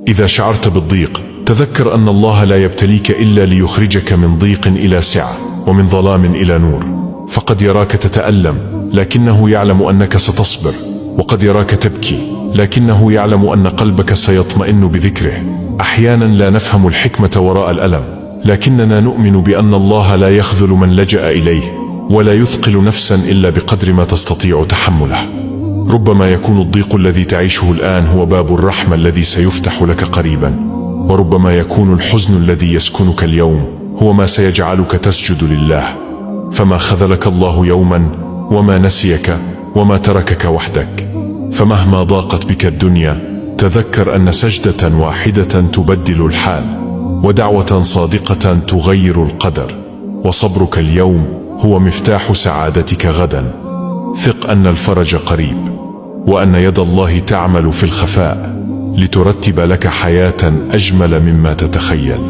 إذا شعرت بالضيق تذكر أن الله لا يبتليك إلا ليخرجك من ضيق إلى سعة ومن ظلام إلى نور. فقد يراك تتألم لكنه يعلم أنك ستصبر، وقد يراك تبكي لكنه يعلم أن قلبك سيطمئن بذكره. أحيانا لا نفهم الحكمة وراء الألم، لكننا نؤمن بأن الله لا يخذل من لجأ إليه، ولا يثقل نفسا إلا بقدر ما تستطيع تحمله. ربما يكون الضيق الذي تعيشه الآن هو باب الرحمة الذي سيفتح لك قريبا، وربما يكون الحزن الذي يسكنك اليوم هو ما سيجعلك تسجد لله. فما خذلك الله يوما، وما نسيك، وما تركك وحدك. فمهما ضاقت بك الدنيا تذكر أن سجدة واحدة تبدل الحال، ودعوة صادقة تغير القدر، وصبرك اليوم هو مفتاح سعادتك غدا. ثق أن الفرج قريب، وأن يد الله تعمل في الخفاء لترتب لك حياة أجمل مما تتخيل.